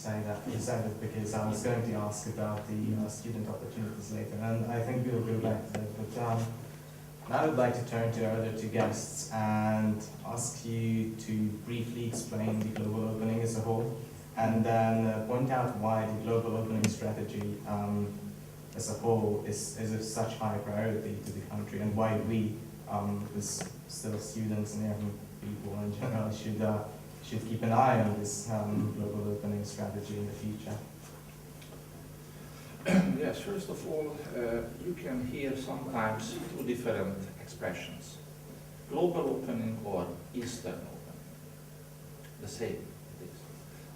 say that you said it because I was going to ask about the student opportunities later, and I think we'll go back to it. But now I would like to turn to our other two guests and ask you to briefly explain the global opening as a whole, and then point out why the global opening strategy as a whole is of such high priority to the country, and why we, as still students and young people in general, should keep an eye on this global opening strategy in the future. Yes, first of all, you can hear sometimes two different expressions. Global opening or Eastern opening. The same it is.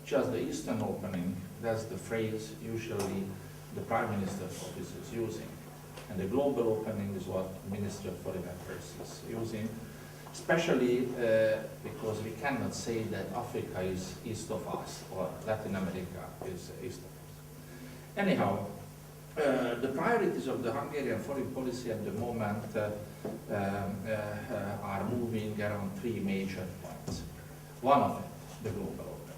Just the Eastern opening, that's the phrase usually the Prime Minister's office is using. And the global opening is what the Ministry of Foreign Affairs is using, especially because we cannot say that Africa is east of us or Latin America is east of us. Anyhow, the priorities of the Hungarian foreign policy at the moment are moving around three major points. One of it, the global opening.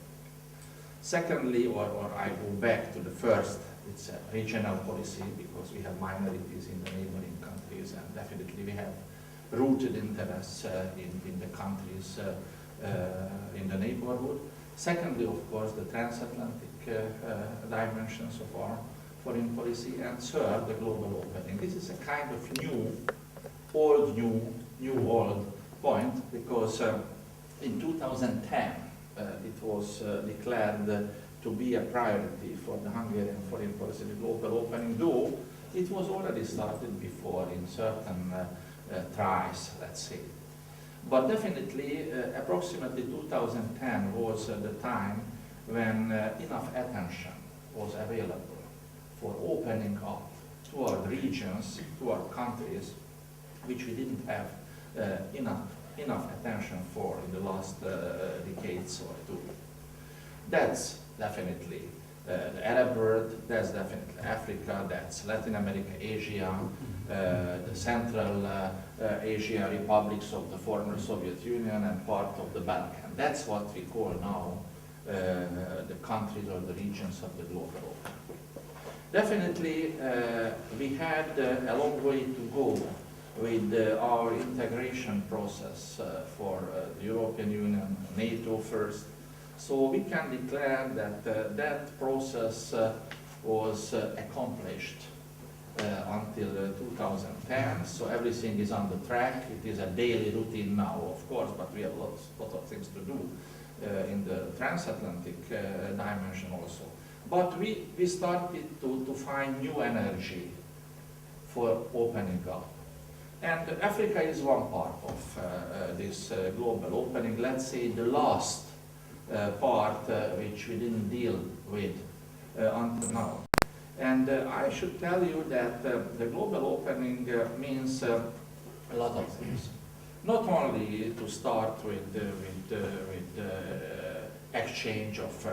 Secondly, or I go back to the first, it's a regional policy because we have minorities in the neighboring countries, and definitely we have rooted interests in the countries in the neighborhood. Secondly, of course, the transatlantic dimensions of our foreign policy, and third, the global opening. This is a kind of new old point, because in 2010 it was declared to be a priority for the Hungarian foreign policy, the global opening, though it was already started before in certain tries, let's say. But definitely, approximately 2010 was the time when enough attention was available for opening up to our regions, to our countries, which we didn't have enough attention for in the last decades or two. That's definitely the Arab world, that's definitely Africa, that's Latin America, Asia, the Central Asia republics of the former Soviet Union, and part of the Balkan. That's what we call now the countries or the regions of the global open. Definitely, we had a long way to go with our integration process for the European Union, NATO first. So we can declare that that process was accomplished until 2010. So everything is on the track. It is a daily routine now, of course, but we have lot of things to do in the transatlantic dimension also. But we started to find new energy for opening up. And Africa is one part of this global opening. Let's say the last part which we didn't deal with until now. And I should tell you that the global opening means a lot of things. Not only to start with exchange of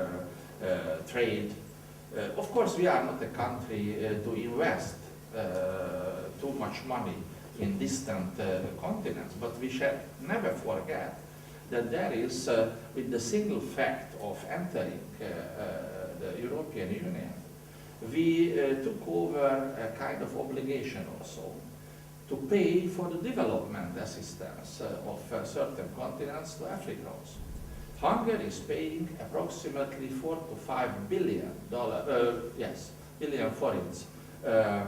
trade. Of course, we are not a country to invest too much money in distant continents, but we shall never forget that there is, with the single fact of entering the European Union, we took over a kind of obligation also to pay for the development assistance of certain continents to Africa also. Hungary is paying approximately $4 to $5 billion, billion forints to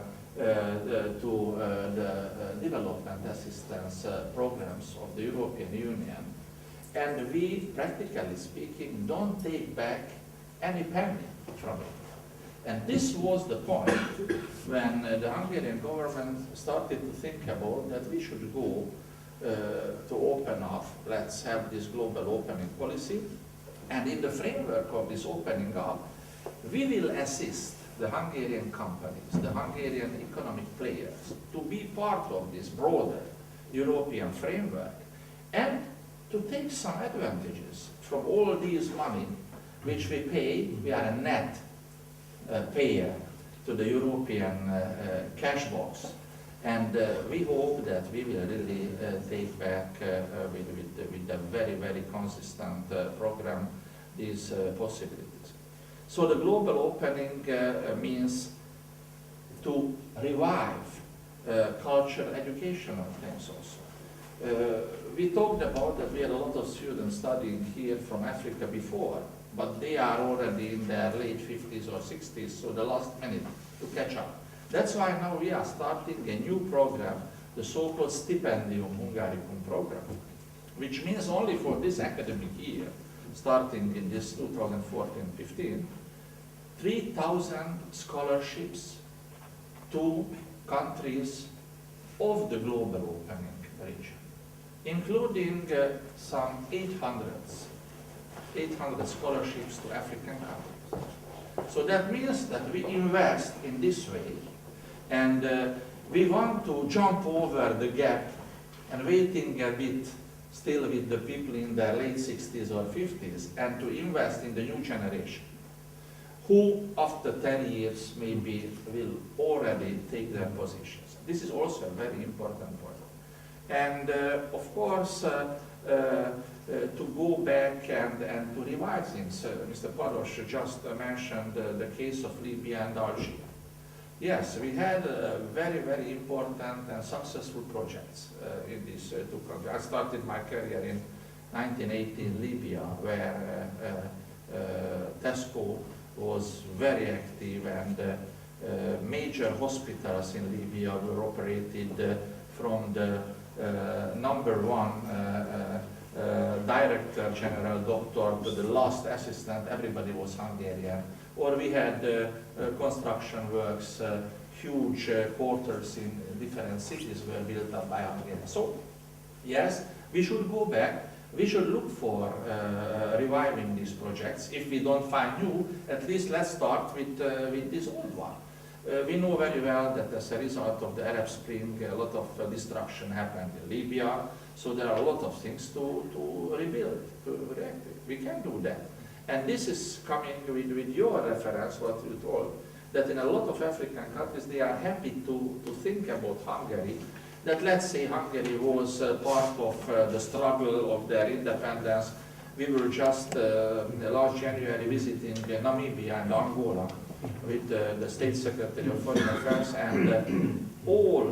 the development assistance programs of the European Union. And we, practically speaking, don't take back any penny from it. And this was the point when the Hungarian government started to think about that we should go to open up, let's have this global opening policy. And in the framework of this opening up, we will assist the Hungarian companies, the Hungarian economic players, to be part of this broader European framework and to take some advantages from all these money which we pay. We are a net payer to the European cash box, and we hope that we will really take back with a very, very consistent program these possibilities. So the global opening means to revive cultural, educational things also. We talked about that we had a lot of students studying here from Africa before, but they are already in their late 50s or 60s, so the last minute to catch up. That's why now we are starting a new program, the so-called Stipendium Hungaricum program, which means only for this academic year, starting in this 2014-15, 3,000 scholarships to countries of the global opening region, including some 800 scholarships to African countries. So that means that we invest in this way, and we want to jump over the gap and waiting a bit still with the people in their late 60s or 50s, and to invest in the new generation, who after 10 years maybe will already take their positions. This is also a very important point. And of course, to go back and to revise things, Mr. Paros just mentioned the case of Libya and Algeria. Yes, we had very, very important and successful projects in these two countries. I started my career in 1980 in Libya, where TESCO was very active, and major hospitals in Libya were operated from the #1 Director General Doctor to the last assistant. Everybody was Hungarian. Or we had construction works, huge quarters in different cities were built up by Hungarians. So yes, we should go back. We should look for reviving these projects. If we don't find new, at least let's start with this old one. We know very well that as a result of the Arab Spring, a lot of destruction happened in Libya. So there are a lot of things to rebuild, to reactivate. We can do that. And this is coming with your reference, what you told, that in a lot of African countries, they are happy to think about Hungary, that let's say Hungary was part of the struggle of their independence. We were just last January visiting Namibia and Angola with the State Secretary of Foreign Affairs, and all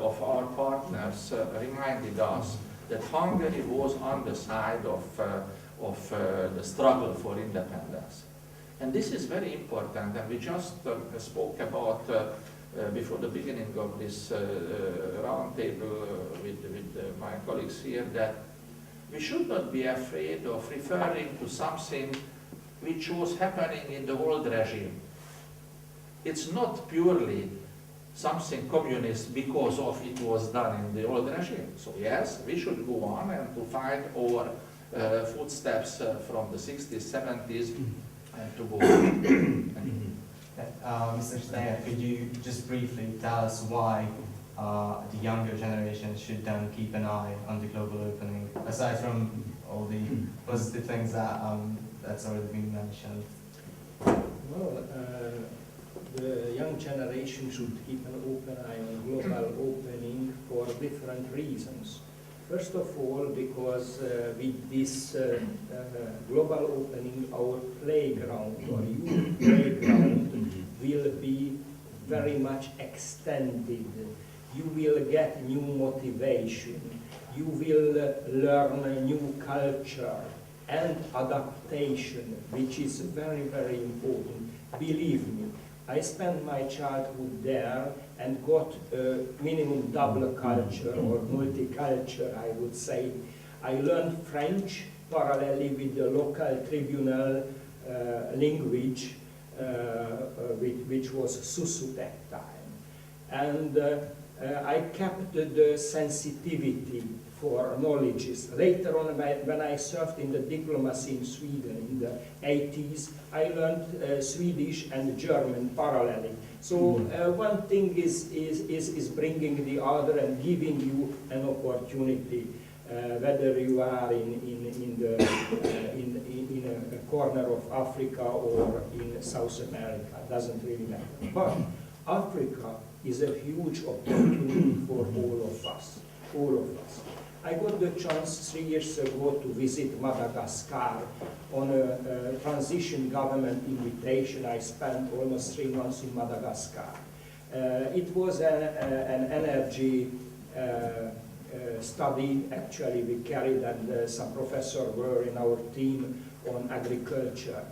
of our partners reminded us that Hungary was on the side of the struggle for independence. And this is very important, and we just spoke about before the beginning of this round table with my colleagues here, that we should not be afraid of referring to something which was happening in the old regime. It's not purely something communist because of it was done in the old regime. So yes, we should go on and to find our footsteps from the 60s, 70s, and to go on. Mr. Steyer, could you just briefly tell us why the younger generation should then keep an eye on the global opening, aside from all the positive things that that's already been mentioned? Well, the young generation should keep an open eye on global opening for different reasons. First of all, because with this global opening, our playground or youth playground will be very much extended. You will get new motivation. You will learn a new culture and adaptation, which is very, very important. Believe me, I spent my childhood there and got minimum double culture or multicultural, I would say. I learned French parallelly with the local tribunal language, which was Susu that time. And I kept the sensitivity for knowledges. Later on, when I served in the diplomacy in Sweden in the 80s, I learned Swedish and German parallelly. So one thing is bringing the other and giving you an opportunity, whether you are in a corner of Africa or in South America, doesn't really matter. But Africa is a huge opportunity for all of us, I got the chance 3 years ago to visit Madagascar on a transition government invitation. I spent almost 3 months in Madagascar. It was an energy study. Actually, we carried, and some professors were in our team on agriculture.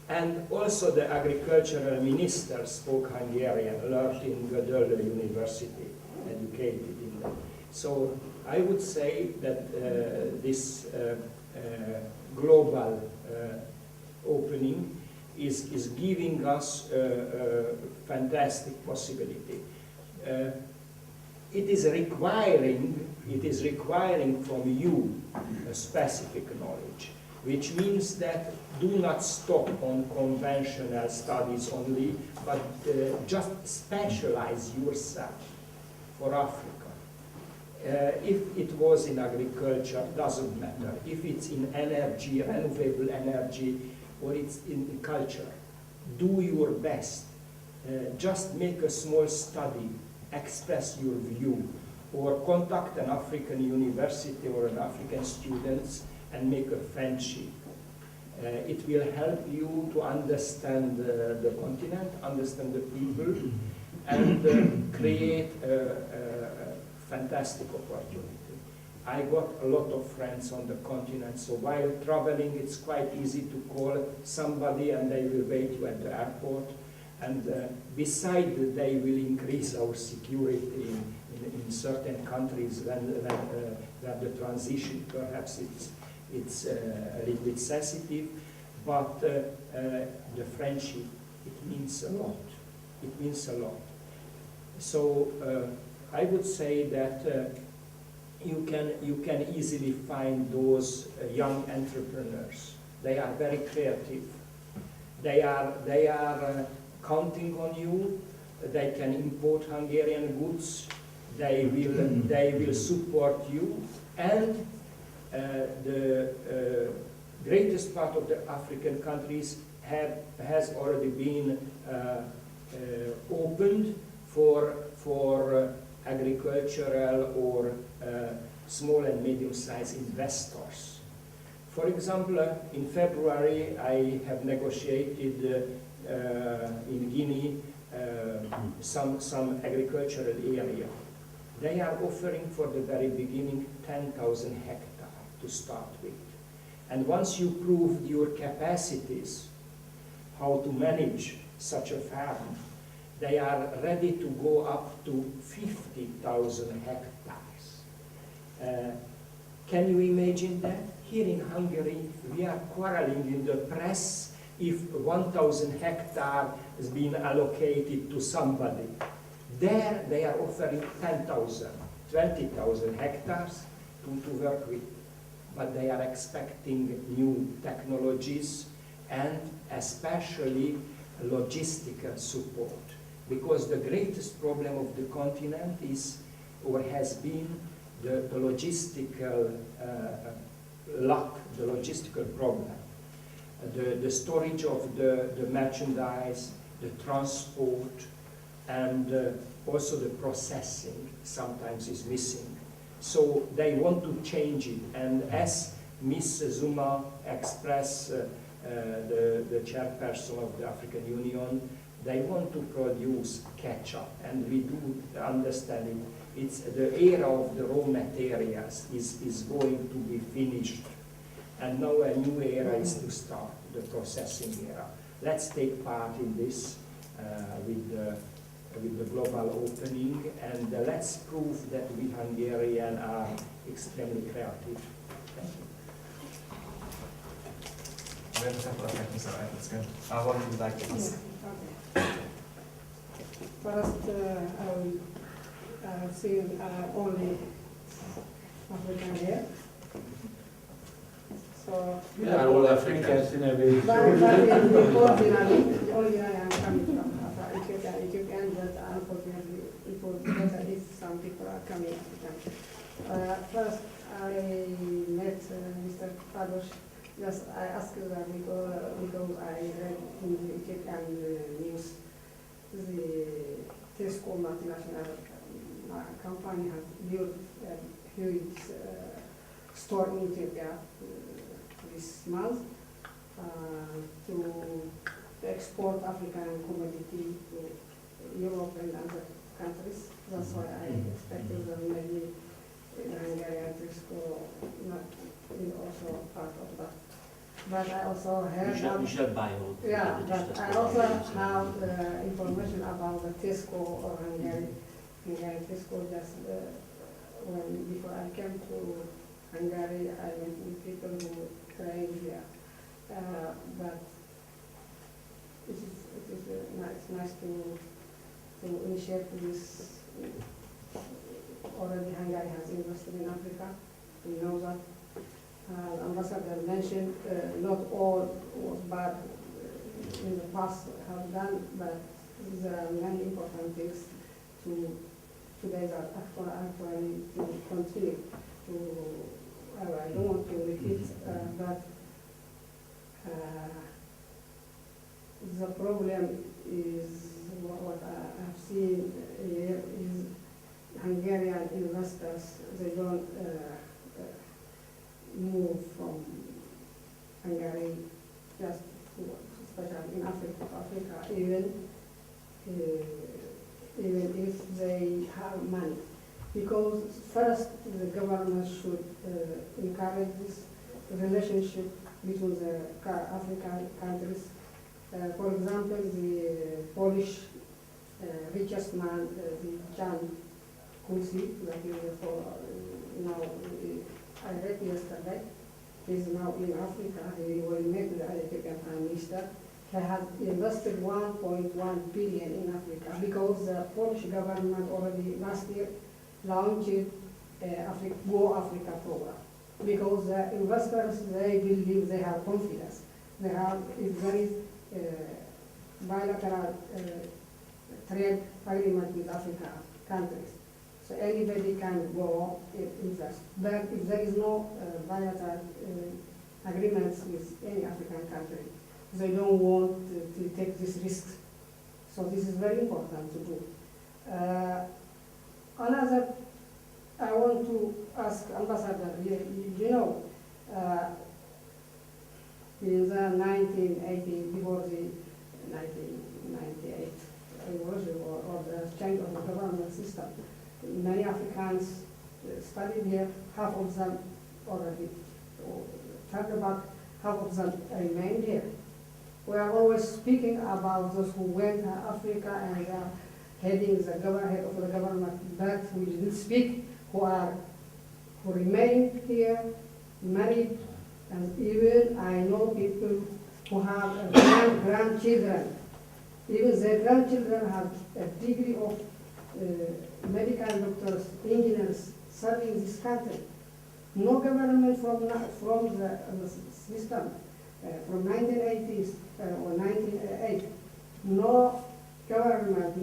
And also the agricultural minister spoke Hungarian, learned in Gödöllő University, educated in that. So I would say that this global opening is giving us a fantastic possibility. It is requiring from you a specific knowledge, which means that do not stop on conventional studies only, but just specialize yourself for Africa. If it was in agriculture, doesn't matter. If it's in energy, renewable energy, or it's in culture, do your best. Just make a small study, express your view, or contact an African university or an African students and make a friendship. It will help you to understand the continent, understand the people, and create a fantastic opportunity. I got a lot of friends on the continent, so while traveling, it's quite easy to call somebody and they will wait you at the airport. And besides, they will increase our security in certain countries when the transition, perhaps it's a little bit sensitive, but the friendship, it means a lot. It means a lot. So I would say that you can easily find those young entrepreneurs. They are very creative. They are counting on you. They can import Hungarian goods. They will support you, and the greatest part of the African countries has already been opened for agricultural or small and medium-sized investors. For example, in February, I have negotiated in Guinea some agricultural area. They are offering for the very beginning 10,000 hectares to start with. And once you prove your capacities, how to manage such a farm, they are ready to go up to 50,000 hectares. Can you imagine that? Here in Hungary, we are quarreling in the press if 1,000 hectares has been allocated to somebody. There they are offering 10,000, 20,000 hectares to work with. But they are expecting new technologies and especially logistical support. Because the greatest problem of the continent is, or has been, the logistical lack, the logistical problem. The storage of the merchandise, the transport, and also the processing sometimes is missing. So they want to change it, and as Ms. Zuma expressed, the chairperson of the African Union, they want to produce catch-up, and we do understand it. It's the era of the raw materials is going to be finished, and now a new era is to start, the processing era. Let's take part in this with the global opening, and let's prove that we Hungarians are extremely creative. Thank you. We have a couple of seconds, all right, that's good. What would you like to ask? Okay. First, I have seen only African here. So, We are all Africans in a way. but originally I am coming from Ethiopian, but unfortunately it would be better if some people are coming African. First, I met Mr. Pados. Just I asked that because I read in the Ethiopian news the Tesco multinational company has built a huge store in Ethiopia this month to export African commodity to Europe and other countries. That's why I expected that maybe Hungarian Trisco is also part of that. But I also heard You should buy all. yeah, but I also have information about the Tesco or Hungarian Tesco just before I came to Hungary, I met with people who trained here. But it is nice to initiate this. Already Hungary has invested in Africa. We know that. Ambassador mentioned not all was bad in the past have done, but there are many important things today that actually to continue to. I don't want to repeat, but the problem is what I have seen here is Hungarian investors, they don't move from Hungary just to, especially in Africa, even if they have money. Because first the government should encourage this relationship between the African countries. For example, the Polish richest man, the Jan Kusi, that is for now, I read yesterday, he's now in Africa, he will meet the Ethiopian Prime Minister. He has invested 1.1 billion in Africa because the Polish government already last year launched Go Africa program. Because the investors, they believe they have confidence. They have, if there is bilateral trade agreement with Africa countries, so anybody can go invest. But if there is no bilateral agreements with any African country, they don't want to take this risk. So this is very important to do. Another, I want to ask Ambassador, you know, in the 1980, before the 1998 revolution or the change of the government system, many Africans studied here, half of them already turned back, half of them remained here. We are always speaking about those who went to Africa and heading the head of the government, but we didn't speak who remain here, married, and even I know people who have grandchildren. Even their grandchildren have a degree of medical doctors, engineers serving this country. No government from the system from 1980s or 1980, no government,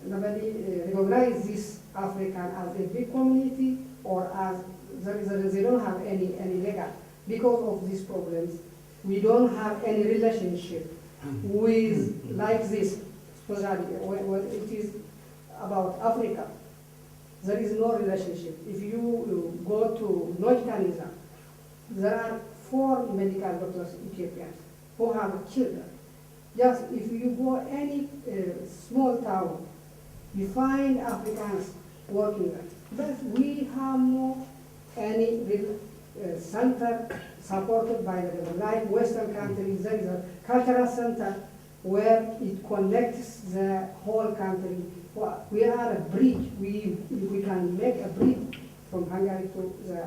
nobody recognizes this African as a big community or as they don't have any legal. Because of these problems, we don't have any relationship with like this, especially when it is about Africa. There is no relationship. If you go to North Canada, there are 4 medical doctors Ethiopians who have children. Just if you go any small town, you find Africans working there. But we have no any center supported by the government. Like Western countries, there is a cultural center where it connects the whole country. We are a bridge. We can make a bridge from Hungary to the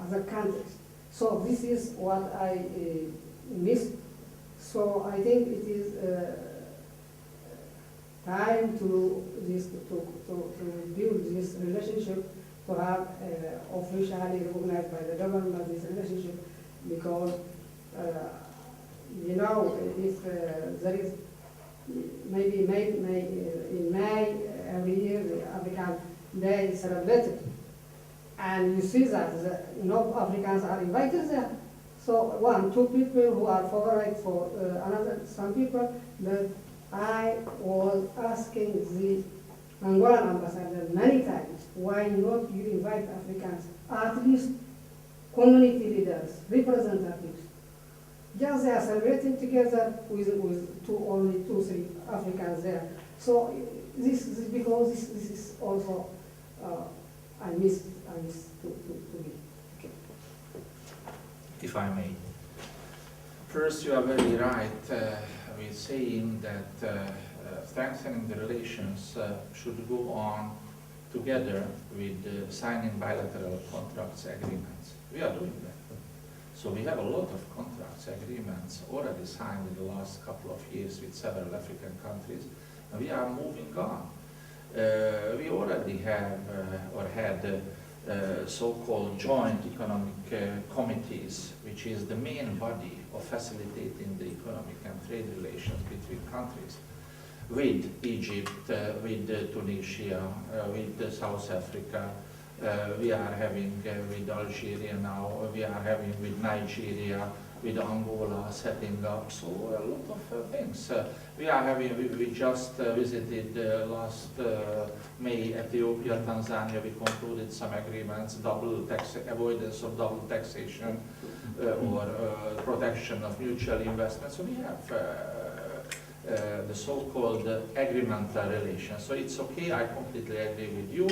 other countries. So this is what I missed. So I think it is time to build this relationship, to have officially recognized by the government this relationship, because you know, if there is maybe in May every year the African Day is celebrated, and you see that no Africans are invited there. So 1, 2 people who are favorite for some people, but I was asking the Angolan ambassador many times, why not you invite Africans, at least community leaders, representatives. Just they are celebrating together with only two, three Africans there. So this is also, I miss to be. If I may. First, you are very right with saying that strengthening the relations should go on together with signing bilateral contracts agreements. We are doing that. So we have a lot of contracts agreements already signed in the last couple of years with several African countries, and we are moving on. We already have or had so-called joint economic committees, which is the main body of facilitating the economic and trade relations between countries, with Egypt, with Tunisia, with South Africa. We are having with Algeria now, we are having with Nigeria, with Angola setting up, so a lot of things. We are having, we just visited last May Ethiopia, Tanzania. We concluded some agreements, avoidance of double taxation or protection of mutual investment. So we have the so-called agreemental relations. So it's okay, I completely agree with you.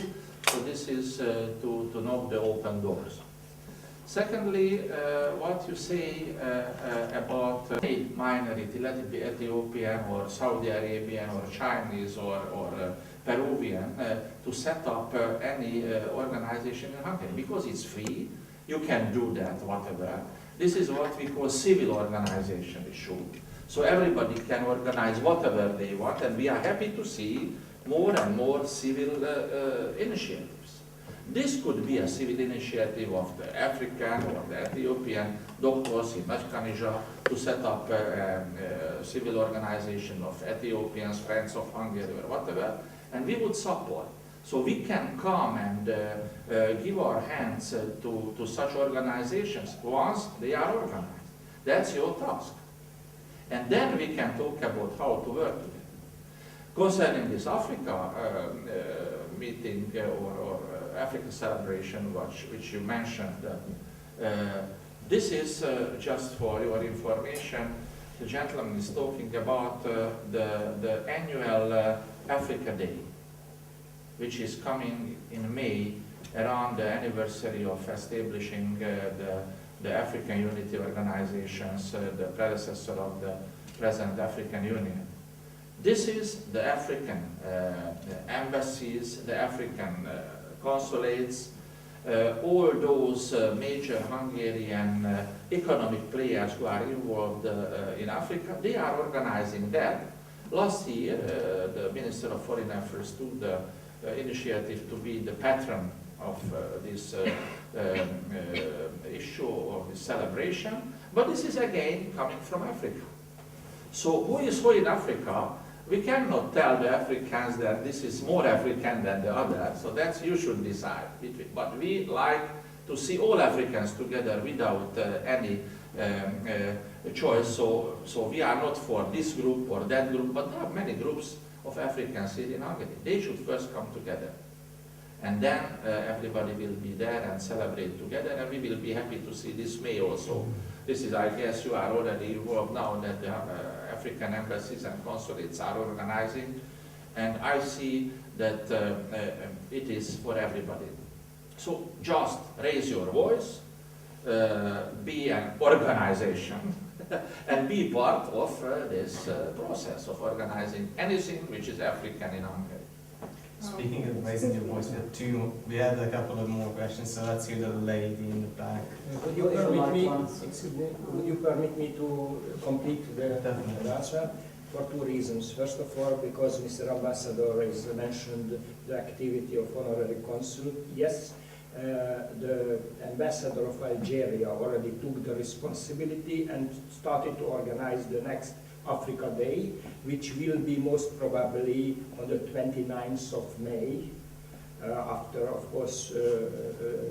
So this is to knock the open doors. Secondly, what you say about a minority, let it be Ethiopian or Saudi Arabian or Chinese or Peruvian, to set up any organization in Hungary, because it's free, you can do that, whatever. This is what we call civil organization issue. So everybody can organize whatever they want, and we are happy to see more and more civil initiatives. This could be a civil initiative of the African or the Ethiopian doctors in Nagykanizsa to set up a civil organization of Ethiopians, Friends of Hungary or whatever, and we would support. So we can come and give our hands to such organizations once they are organized. That's your task. And then we can talk about how to work together. Concerning this Africa meeting or Africa celebration, which you mentioned, this is just for your information. The gentleman is talking about the annual Africa Day, which is coming in May, around the anniversary of establishing the African Unity Organizations, the predecessor of the present African Union. This is the African embassies, the African consulates, all those major Hungarian economic players who are involved in Africa, they are organizing that. Last year, the Minister of Foreign Affairs took the initiative to be the patron of this issue or this celebration, but this is again coming from Africa. So who is who in Africa? We cannot tell the Africans that this is more African than the other, so that's you should decide. But we like to see all Africans together without any choice, so we are not for this group or that group, but there are many groups of Africans here in Hungary. They should first come together, and then everybody will be there and celebrate together, and we will be happy to see this May also. This is, I guess, you are already involved now that the African embassies and consulates are organizing, and I see that it is for everybody. So just raise your voice, be an organization, and be part of this process of organizing anything which is African in Hungary. Speaking of raising your voice, we had a couple of more questions, so let's hear the lady in the back. Would you permit me, excuse me, would you permit me to complete the answer? For two reasons. First of all, because Mr. Ambassador has mentioned the activity of honorary consul. Yes, the ambassador of Algeria already took the responsibility and started to organize the next Africa Day, which will be most probably on the 29th of May, after, of course,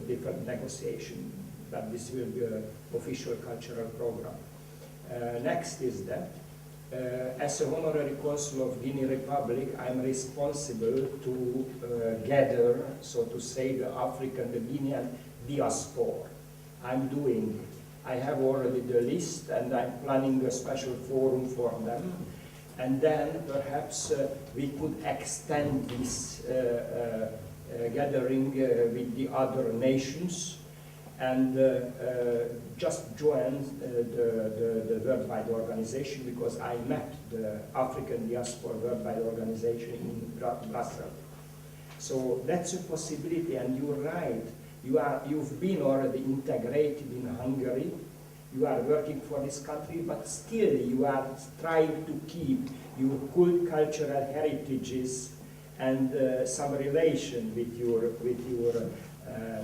different negotiation, but this will be an official cultural program. Next is that As an honorary consul of Guinea Republic, I'm responsible to gather, so to say, the African, the Guinean diaspora. I'm doing it. I have already the list, and I'm planning a special forum for them. And then perhaps we could extend this gathering with the other nations and just join the worldwide organization, because I met the African Diaspora Worldwide Organization in Brussels. So that's a possibility, and you're right. You've been already integrated in Hungary. You are working for this country, but still you are trying to keep your cultural heritages and some relation with your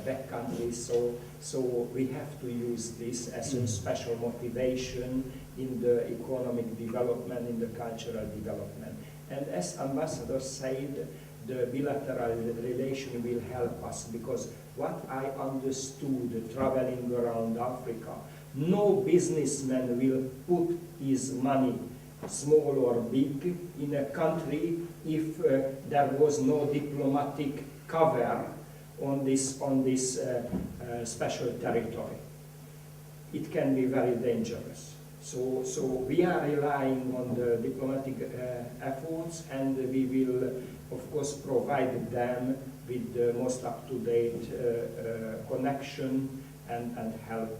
back country. So we have to use this as a special motivation in the economic development, in the cultural development. And as Ambassador said, the bilateral relation will help us, because what I understood traveling around Africa, no businessman will put his money, small or big, in a country if there was no diplomatic cover on this special territory. It can be very dangerous. So we are relying on the diplomatic efforts, and we will, of course, provide them with the most up-to-date connection and help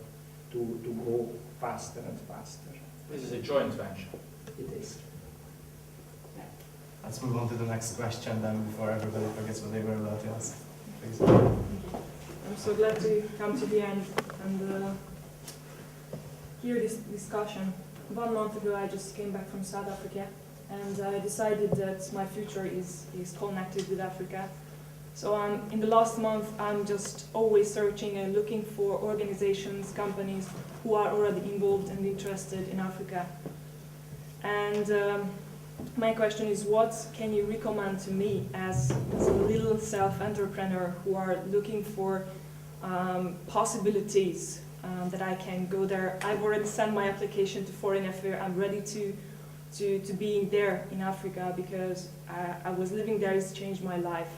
to go faster and faster. This is a joint venture. It is. Let's move on to the next question then, before everybody forgets what they were about to ask. Please. I'm so glad to come to the end and hear this discussion. 1 month ago I just came back from South Africa, and I decided that my future is connected with Africa. So in the last month I'm just always searching and looking for organizations, companies who are already involved and interested in Africa. And my question is, what can you recommend to me as a little self-entrepreneur who are looking for possibilities that I can go there? I've already sent my application to Foreign Affairs. I'm ready to being there in Africa, because I was living there. It's changed my life.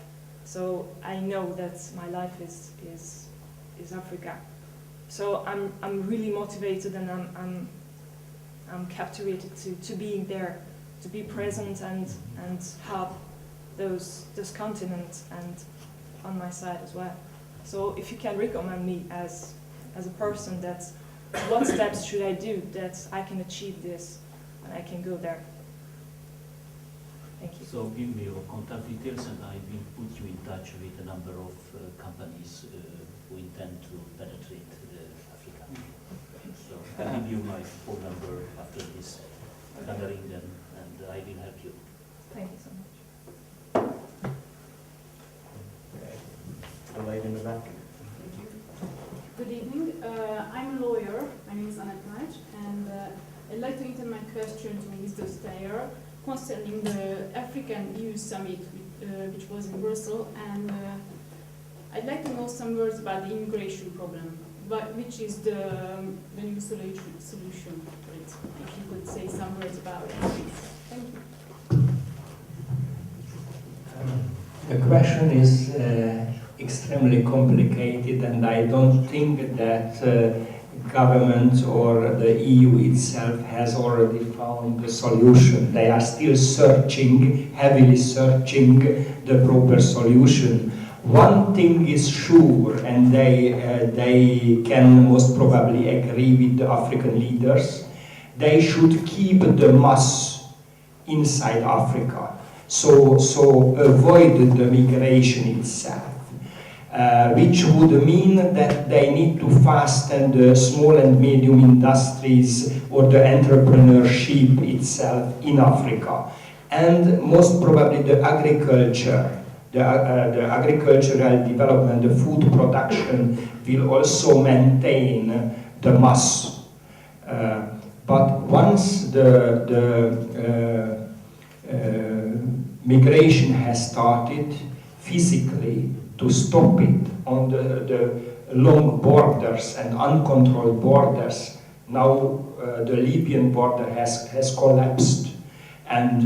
So I know that my life is Africa. So I'm really motivated, and I'm captivated to being there, to be present and help those continents and on my side as well. So if you can recommend me as a person, that what steps should I do that I can achieve this and I can go there? Thank you. So give me your contact details, and I will put you in touch with a number of companies who intend to penetrate Africa. So I'll give you my phone number after this gathering, and I will help you. Thank you so much. Okay. The lady in the back. Good evening. I'm a lawyer. My name is Annette Nagy, and I'd like to intend my question to Minister Steyer concerning the African EU summit, which was in Brussels, and I'd like to know some words about the immigration problem, which is the new solution for it. If you could say some words about it, please. Thank you. The question is extremely complicated, and I don't think that government or the EU itself has already found the solution. They are still searching, heavily searching the proper solution. One thing is sure, and they can most probably agree with the African leaders, they should keep the mass inside Africa. So avoid the migration itself. Which would mean that they need to fasten the small and medium industries or the entrepreneurship itself in Africa. And most probably the agriculture, the agricultural development, the food production will also maintain the mass. But once the migration has started physically, to stop it on the long borders and uncontrolled borders, Now the Libyan border has collapsed, and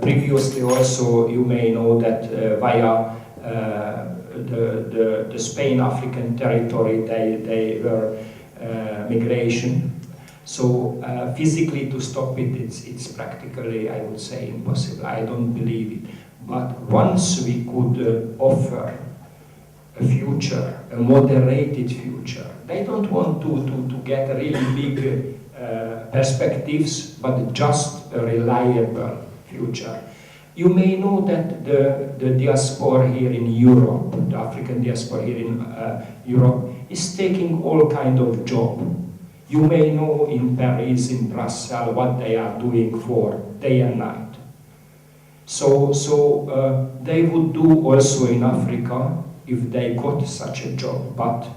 previously also you may know that via the Spain African territory they were migration. So physically to stop it, it's practically, I would say, impossible. I don't believe it. But once we could offer a future, a moderated future, they don't want to get really big perspectives, but just a reliable future. You may know that the diaspora here in Europe, the African diaspora here in Europe, is taking all kind of job. You may know in Paris, in Brussels, what they are doing for day and night. So they would do also in Africa if they got such a job. But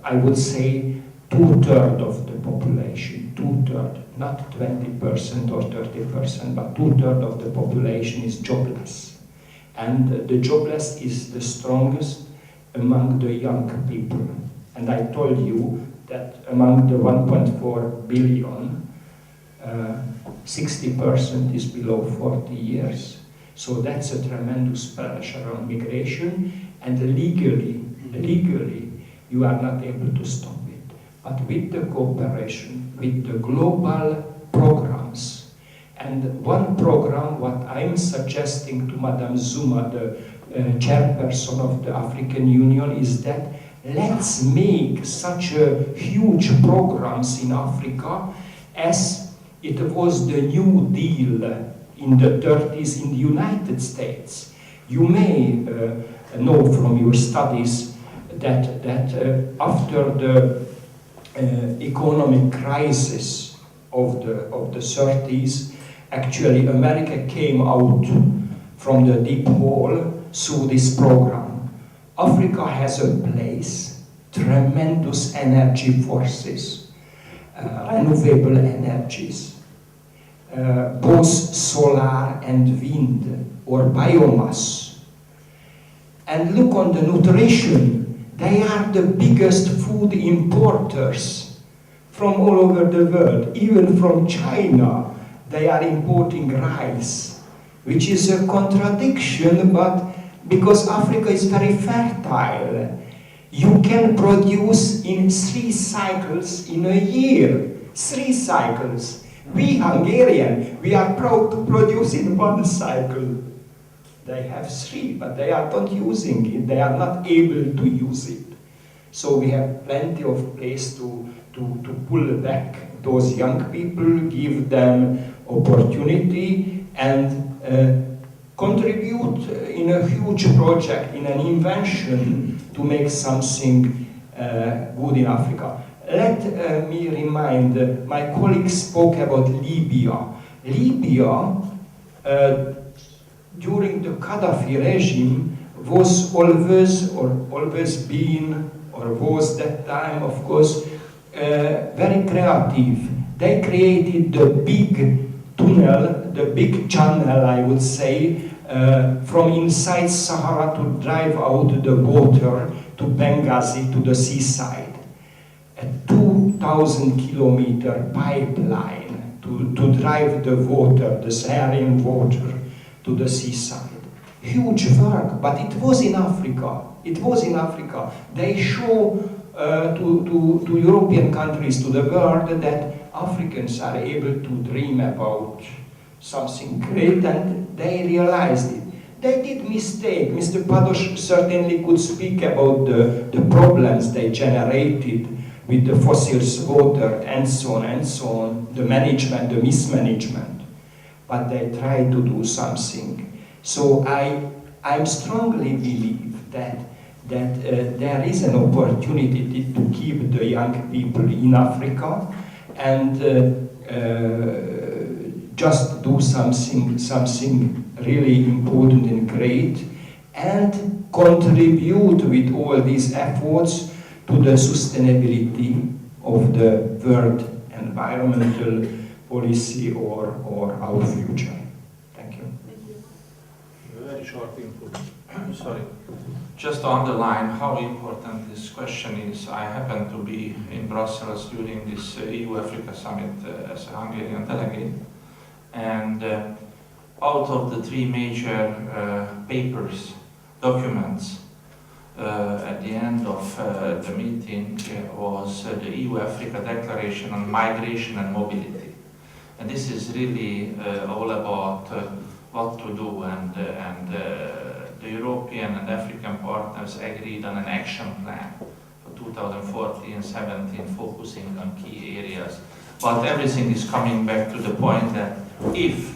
I would say 2/3 of the population, 2/3, not 20% or 30%, but 2/3 of the population is jobless. And the jobless is the strongest among the young people. And I told you that among the 1.4 billion, 60% is below 40 years. So that's a tremendous pressure on migration, and legally, you are not able to stop it. But with the cooperation, with the global programs, and one program, what I'm suggesting to Madame Zuma, the chairperson of the African Union, is that let's make such a huge programs in Africa as it was the New Deal in the 30s in the United States. You may know from your studies that after the economic crisis of the 30s, actually America came out from the deep hole through this program. Africa has a place, tremendous energy forces, renewable energies, both solar and wind or biomass. And look on the nutrition. They are the biggest food importers from all over the world. Even from China, they are importing rice, which is a contradiction, but because Africa is very fertile, you can produce in 3 cycles in a year. 3 cycles. We Hungarian, we are proud to produce in 1 cycle. They have 3, but they are not using it. They are not able to use it. So we have plenty of place to pull back those young people, give them opportunity, and contribute in a huge project, in an invention to make something good in Africa. Let me remind, my colleague spoke about Libya. Libya, during the Gaddafi regime, was always been, or was that time, of course, very creative. They created the big tunnel, the big channel, I would say, from inside Sahara to drive out the water to Benghazi, to the seaside. A 2,000 kilometer pipeline to drive the water, the Saharan water, to the seaside. Huge work, but it was in Africa. It was in Africa. They show to European countries, to the world, that Africans are able to dream about something great, and they realized it. They did mistake. Mr. Pados certainly could speak about the problems they generated with the fossils water and so on, the management, the mismanagement. But they tried to do something. So I strongly believe that there is an opportunity to keep the young people in Africa and just do something really important and great, and contribute with all these efforts to the sustainability of the world environmental policy or our future. Thank you. Thank you. Very short input. Sorry. just to underline how important this question is, I happened to be in Brussels during this EU-Africa summit as a Hungarian delegate, and out of the three major documents, at the end of the meeting was the EU-Africa Declaration on Migration and Mobility. And this is really all about what to do, and the European and African partners agreed on an action plan for 2014-17 focusing on key areas. But everything is coming back to the point that if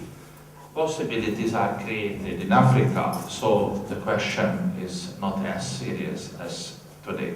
possibilities are created in Africa, so the question is not as serious as today.